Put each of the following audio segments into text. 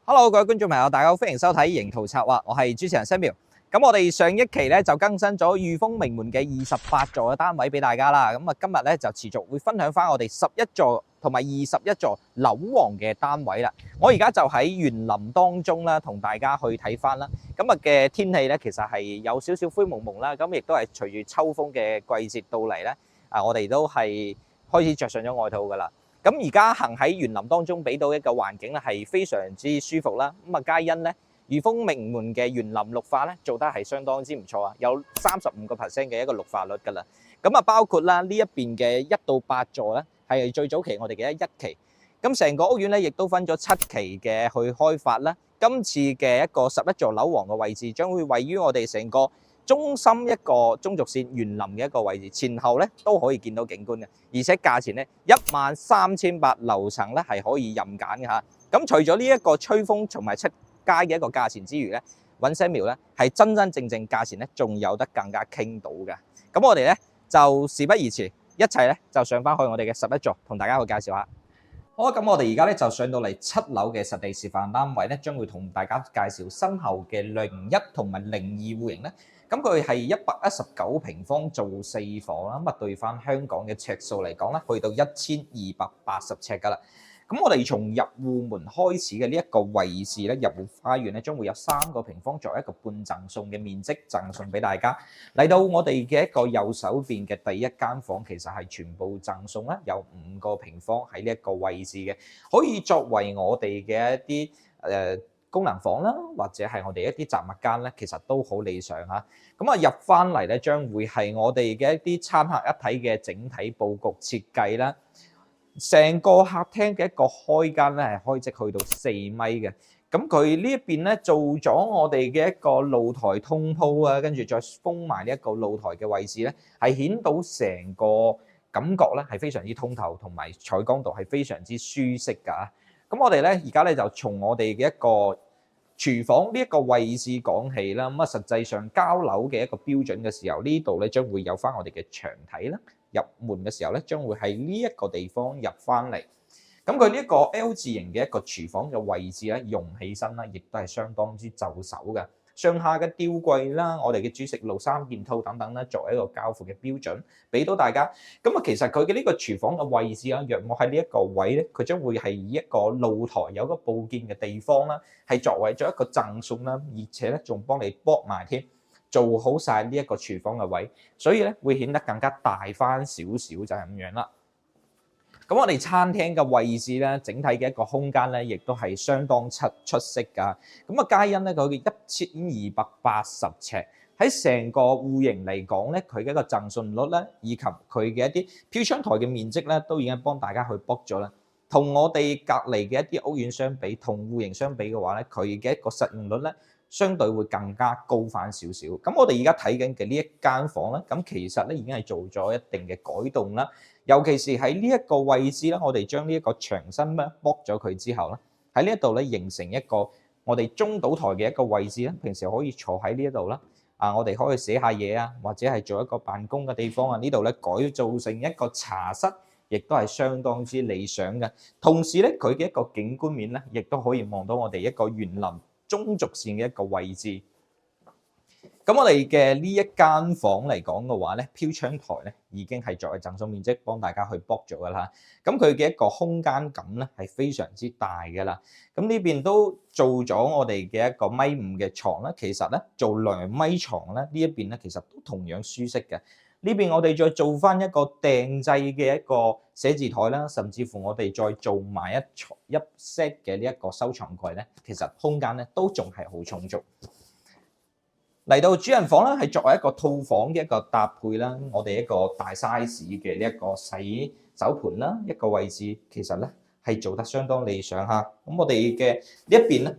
Hello，各位觀眾朋友，大家好，歡迎收睇營圖策劃，我係主持人 Samuel。咁我哋上一期咧就更新咗裕豐名門嘅28座嘅單位俾大家啦。咁啊，今日咧就持續會分享翻我哋11座同埋21座樓王嘅單位啦。我而家就喺園林當中啦，同大家去睇翻啦。今日嘅天氣咧，其實係有少少灰蒙蒙啦，咁亦都係隨住秋風嘅季節到嚟咧，我哋都係開始着上咗外套噶啦。咁而家行喺園林當中，俾到一個環境咧係非常之舒服啦。咁啊，皆因咧裕豐名門嘅園林綠化咧做得係相當之唔錯啊，有35%嘅一個綠化率㗎啦。咁啊，包括啦呢一邊嘅1到8座咧係最早期我哋嘅1期。咁成個屋苑咧亦都分咗7期嘅去開發啦。今次嘅一個11座樓王嘅位置將會位於我哋成個中心一個中軸線園林嘅一個位置，前後咧都可以見到景觀嘅，而且價錢咧13800樓層咧係可以任揀嘅嚇。咁除咗呢一個吹風同埋出街嘅一個價錢之餘咧，揾Samuel咧係真真正正價錢咧仲有得更加傾到嘅。咁我哋咧就事不宜遲，一齊咧就上翻去我哋嘅11座，同大家去介紹下。好，咁我哋而家咧就上到嚟7樓嘅實地示範單位咧，將會同大家介紹身後嘅01同埋02戶型咧。咁佢係119平方做4房啦，咁啊對翻香港嘅尺數嚟講咧，去到1280尺㗎啦。咁我哋從入戶門開始嘅呢一個位置咧，入戶花園咧將會有3個平方作為一個半贈送嘅面積贈送俾大家。嚟到我哋嘅一個右手邊嘅第一間房，其實係全部贈送啦，有5個平方喺呢一個位置嘅，可以作為我哋嘅一啲功能房啦，或者係我哋一啲雜物間咧，其實都好理想嚇。咁啊入翻嚟咧，將會係我哋嘅一啲餐客一體嘅整體佈局設計啦。成個客廳嘅一個開間咧係開即去到4米嘅。咁佢呢一邊咧做咗我哋嘅一個露台通鋪啊，跟住再封埋呢一個露台嘅位置咧，係顯到成個感覺咧係非常之通透，同埋採光度係非常之舒適㗎。咁我哋咧而家咧就從我哋嘅一個廚房呢一個位置講起啦。咁啊實際上交樓嘅一個標準嘅時候，呢度咧將會有翻我哋嘅牆體啦。入門嘅時候咧，將會喺呢一個地方入翻嚟。咁佢呢一個 L 字形嘅一個廚房嘅位置咧，用起身啦，亦都係相當之就手嘅。上下嘅吊櫃啦，我哋嘅煮食爐3件套等等咧，作為一個交付嘅標準，俾到大家。咁啊，其實佢嘅呢個廚房嘅位置啊，若我喺呢一個位咧，佢將會係以一個露台有個佈建嘅地方啦，係作為咗一個贈送啦，而且咧仲幫你駁埋添。做好晒呢一個廚房嘅位，所以咧會顯得更加大翻少少，就係咁樣啦。咁我哋餐廳嘅位置咧，整體嘅一個空間咧，亦都係相當出色㗎。咁啊，皆因咧佢嘅1280尺喺成個戶型嚟講咧，佢嘅一個贈送率咧，以及佢嘅一啲飄窗台嘅面積咧，都已經幫大家去 book 咗啦。同我哋隔離嘅一啲屋苑相比，同戶型相比嘅話咧，佢嘅一個實用率咧，相對會更加高翻少少。咁我哋而家睇緊嘅呢一間房咧，咁其實咧已經係做咗一定嘅改動啦。尤其是喺呢一個位置咧，我哋將呢一個牆身咧剝咗佢之後咧，喺呢一度咧形成一個我哋中島台嘅一個位置咧，平時可以坐喺呢一度啦。我哋可以寫下嘢啊，或者係做一個辦公嘅地方啊。呢度咧改造成一個茶室，亦都係相當之理想嘅。同時咧，佢嘅一個景觀面咧，亦都可以望到我哋一個園林中軸線嘅一個位置。咁我哋嘅呢一間房嚟講嘅話咧，飄窗台咧已經係作為贈送面積幫大家去 book 咗㗎啦。咁佢嘅一個空間感咧係非常之大㗎啦。咁呢邊都做咗我哋嘅一個1.5米嘅床啦。其實咧做2米床咧，呢一邊咧其實都同樣舒適嘅。呢邊我哋再做翻一個訂製嘅一個寫字台啦，甚至乎我哋再做埋一 set 嘅呢一個收藏櫃咧，其實空間咧都仲係好充足。嚟到主人房咧，係作為一個套房嘅一個搭配啦，我哋一個大 size 嘅呢一個洗手盤啦，一個位置其實咧係做得相當理想嚇。咁我哋嘅呢一邊咧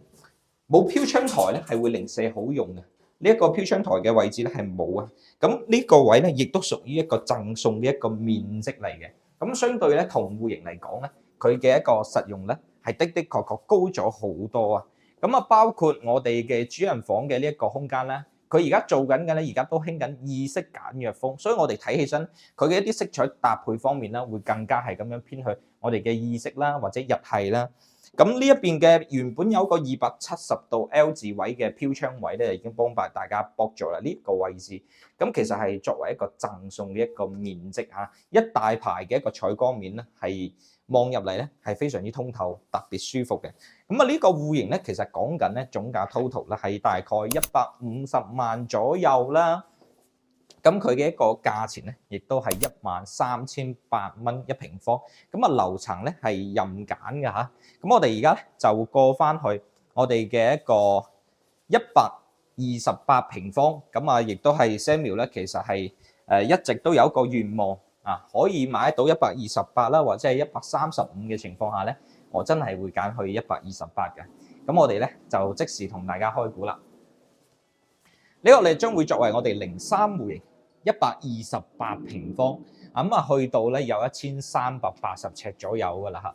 冇飄窗台咧，係會零舍好用嘅。呢一個飄窗台嘅位置咧係冇啊。咁呢個位咧亦都屬於一個贈送嘅一個面積嚟嘅。咁相對咧同戶型嚟講咧，佢嘅一個實用咧係的確高咗好多啊。咁啊，包括我哋嘅主人房嘅呢一個空間咧。佢而家做緊嘅咧，而家都興緊意式簡約風，所以我哋睇起身佢嘅一啲色彩搭配方面咧，會更加係咁樣偏向我哋嘅意式啦，或者日系啦。咁呢一邊嘅原本有個270度 L 字位嘅飄窗位咧，已經幫大家駁咗啦。呢個位置咁其實係作為一個贈送嘅一個面積嚇，一大排嘅一個採光面咧，係望入嚟咧係非常之通透，特別舒服嘅。咁啊呢個戶型咧，其實講緊咧總價 total 咧係大概150萬左右啦。咁佢嘅一個價錢咧，亦都係13800蚊一平方。咁啊樓層咧係任揀嘅嚇。咁我哋而家咧就過翻去我哋嘅一個128平方。咁啊，亦都係 Samuel 咧，其實係一直都有一個願望啊，可以買到128啦，或者係135嘅情況下咧，我真係會揀去128嘅。咁我哋咧就即時同大家開估啦。呢個咧將會作為我哋03戶型128平方，咁啊去到咧有1380尺左右噶啦嚇。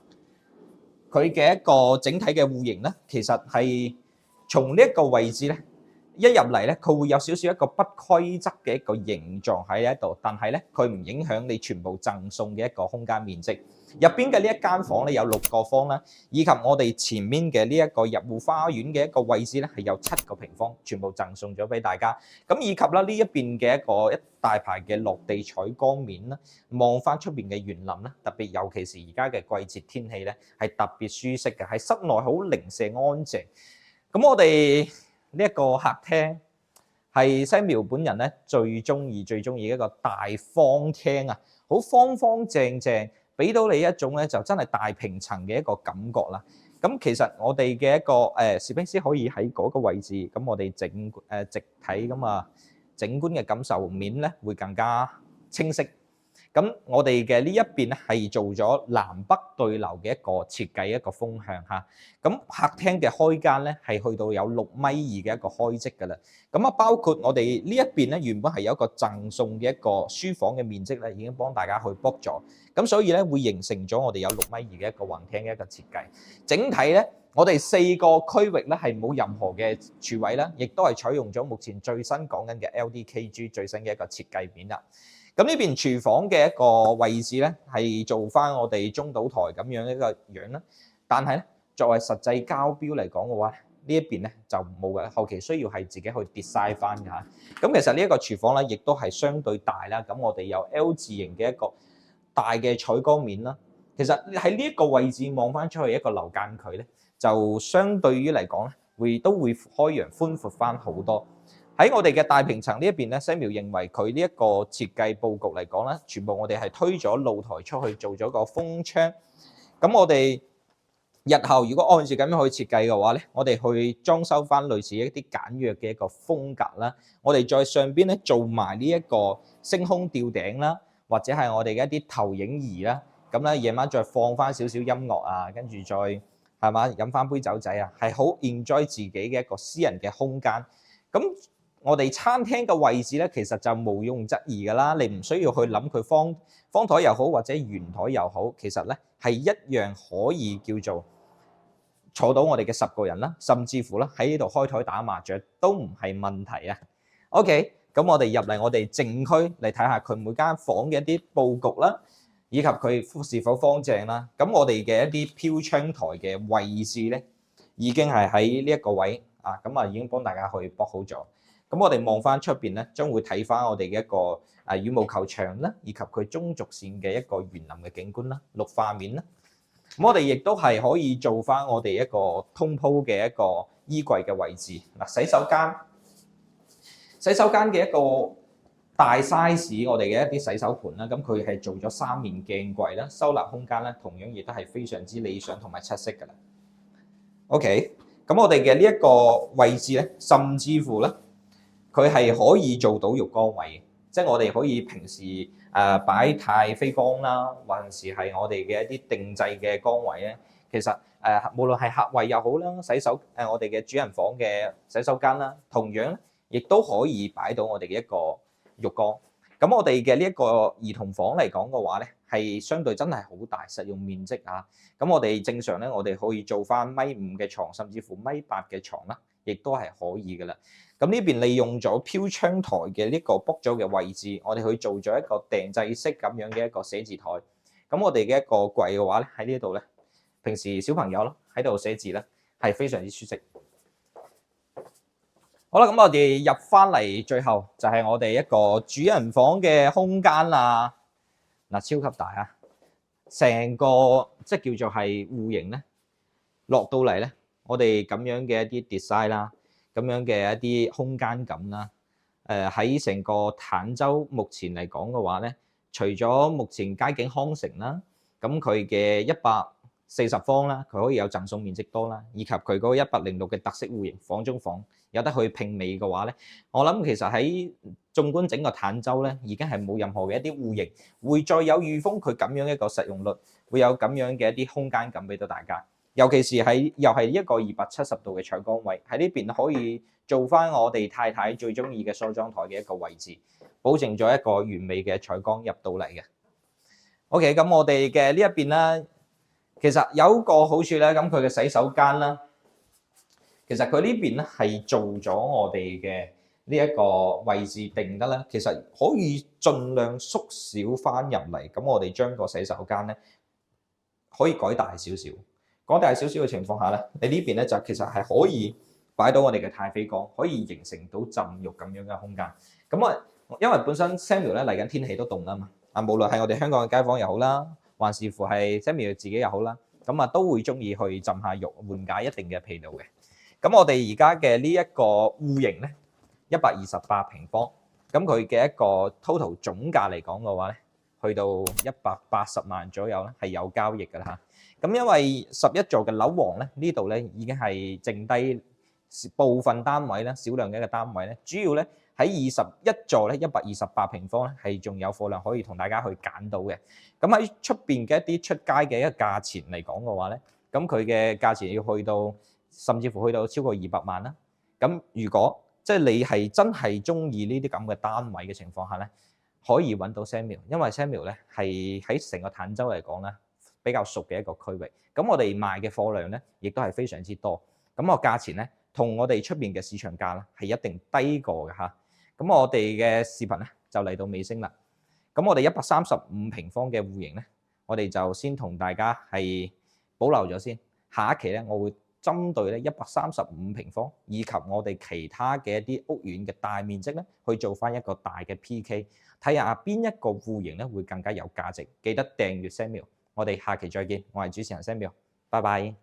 佢嘅一個整體嘅戶型咧，其實係從呢一個位置咧，一入嚟咧，佢會有少少一個不規則嘅一個形狀喺呢度，但係咧佢唔影響你全部贈送嘅一個空間面積。入邊嘅呢一間房咧有6個方啦，以及我哋前面嘅呢一個入戶花園嘅一個位置咧係有7個平方，全部贈送咗俾大家。咁以及啦呢一邊嘅一大排嘅落地採光面啦，望翻出邊嘅園林啦，特別尤其是而家嘅季節天氣咧係特別舒適嘅，喺室內好零舍安靜。咁我哋呢一個客廳係 Samuel 本人咧最中意嘅一個大方廳啊，好方方正正，俾到你一種咧就真係大平層嘅一個感覺啦。咁其實我哋嘅一個攝影師可以喺嗰個位置，咁我哋直睇咁啊，整觀嘅感受面咧會更加清晰。咁我哋嘅呢一邊咧係做咗南北對流嘅一個設計，一個風向嚇。咁客廳嘅開間咧係去到有6.2米嘅一個開積㗎啦。咁啊，包括我哋呢一邊咧原本係有一個贈送嘅一個書房嘅面積咧，已經幫大家去 book 咗。咁所以咧會形成咗我哋有6.2米嘅一個橫廳嘅一個設計。整體咧，我哋4個區域咧係冇任何嘅柱位啦，亦都係採用咗目前最新講緊嘅 LDKG 最新嘅一個設計面啦。咁呢邊廚房嘅一個位置咧，係做翻我哋中島台咁樣一個樣啦。但係咧，作為實際交標嚟講嘅話，呢一邊咧就冇嘅，後期需要係自己去 design 翻㗎嚇。咁其實呢一個廚房咧，亦都係相對大啦。咁我哋有 L 字形嘅一個大嘅採光面啦。其實喺呢一個位置望翻出去一個樓間距咧，就相對於嚟講咧，都會開揚寬闊翻好多。喺我哋嘅大平層呢一邊咧 ，Samuel 認為佢呢一個設計佈局嚟講咧，全部我哋係推咗露台出去做咗個風窗。咁我哋日後如果按照咁樣去設計嘅話咧，我哋去裝修翻類似一啲簡約嘅一個風格啦。我哋在上邊咧做埋呢一個星空吊頂啦，或者係我哋嘅一啲投影儀啦。咁咧夜晚再放翻少少音樂啊，跟住再係嘛飲翻杯酒仔啊，係好 enjoy 自己嘅一個私人嘅空間。咁我哋餐廳嘅位置咧，其實就毋庸置疑㗎啦。你唔需要去諗佢方台又好或者圓台又好，其實咧係一樣可以叫做坐到我哋嘅10個人啦，甚至乎咧喺呢度開台打麻雀都唔係問題啊。OK，咁我哋入嚟我哋正區嚟睇下佢每間房嘅一啲佈局啦，以及佢是否方正啦。咁我哋嘅一啲飄窗台嘅位置咧，已經係喺呢一個位啊，咁啊已經幫大家去駁好咗。咁我哋望翻出邊咧，將會睇翻我哋嘅一個羽毛球場啦，以及佢中軸線嘅一個園林嘅景觀啦、綠化面啦。咁我哋亦都係可以做翻我哋一個通鋪嘅一個衣櫃嘅位置。嗱，洗手間嘅一個大 size， 我哋嘅一啲洗手盤啦，咁佢係做咗3面鏡櫃啦，收納空間咧同樣亦都係非常之理想同埋出色㗎啦。OK，咁我哋嘅呢一個位置咧，甚至乎咧。佢係可以做到浴缸位，即係我哋可以平時擺太妃缸啦，還是係我哋嘅一啲定制嘅缸位咧。其實無論係客位又好啦，我哋嘅主人房嘅洗手間啦，同樣咧亦都可以擺到我哋嘅一個浴缸。咁我哋嘅呢一個兒童房嚟講嘅話咧，係相對真係好大實用面積啊。咁我哋正常咧，我哋可以做翻1.5米嘅床，甚至乎1.8米嘅床啦，亦都係可以㗎啦。咁呢邊利用咗飄窗台嘅呢個 book 咗嘅位置，我哋去做咗一個訂製式咁樣嘅一個寫字台。咁我哋嘅一個櫃嘅話咧，喺呢度咧，平時小朋友咯，喺度寫字咧，係非常之舒適。好啦，咁我哋入翻嚟，最後就係我哋一個主人房嘅空間啦。嗱，超級大啊！成個即係叫做係戶型咧，落到嚟咧，我哋咁樣嘅一啲 design 啦，咁樣嘅一啲空間感啦。喺成個坦洲目前嚟講嘅話咧，除咗目前街景康城啦，咁佢嘅140方啦，佢可以有贈送面積多啦，以及佢嗰個106嘅特色戶型房中房有得去拼美嘅話咧，我諗其實喺縱觀整個坦洲咧，已經係冇任何嘅一啲戶型會再有裕豐佢咁樣一個實用率，會有咁樣嘅一啲空間感俾到大家。尤其是喺又係一個270度嘅採光位，喺呢邊可以做翻我哋太太最中意嘅梳妝台嘅一個位置，保證咗一個完美嘅採光入到嚟嘅。OK， 咁我哋嘅呢一邊咧，其實有一個好處咧，咁佢嘅洗手間啦，其實佢呢邊咧係做咗我哋嘅呢一個位置定得咧，其實可以盡量縮小翻入嚟。咁我哋將個洗手間咧可以改大少少。講大少少嘅情況下咧，你呢邊咧就其實係可以擺到我哋嘅太妃缸，可以形成到浸浴咁樣嘅空間。咁啊，因為本身 Samuel 咧嚟緊天氣都凍啊嘛，啊無論係我哋香港嘅街坊又好啦，還是乎係 Samuel 自己又好啦，咁啊都會中意去浸下浴，緩解一定嘅疲勞嘅。咁我哋而家嘅呢一個戶型咧，128平方，咁佢嘅一個 total 總價嚟講嘅話咧，去到180萬左右咧，係有交易㗎啦嚇。咁因為11座嘅樓王咧，呢度咧已經係剩低部分單位咧，少量嘅一個單位咧，主要咧喺21座咧128平方咧，係仲有貨量可以同大家去揀到嘅。咁喺出邊嘅一啲出街嘅一個價錢嚟講嘅話咧，咁佢嘅價錢要去到甚至乎去到超過200萬啦。咁如果即係你係真係中意呢啲咁嘅單位嘅情況下咧，可以揾到 Samuel， 因為 Samuel 咧係喺成個坦洲嚟講咧，比較熟嘅一個區域，咁我哋賣嘅貨量咧，亦都係非常之多。咁個價錢咧，同我哋出邊嘅市場價咧，係一定低過嘅嚇。咁我哋嘅視頻咧就嚟到尾聲啦。咁我哋135平方嘅戶型咧，我哋就先同大家係保留咗先。下一期咧，我會針對咧135平方以及我哋其他嘅一啲屋苑嘅大面積咧，去做翻一個大嘅 PK， 睇下邊一個戶型咧會更加有價值。記得訂閱 Samuel。我哋下期再見，我係主持人 Samuel，拜拜。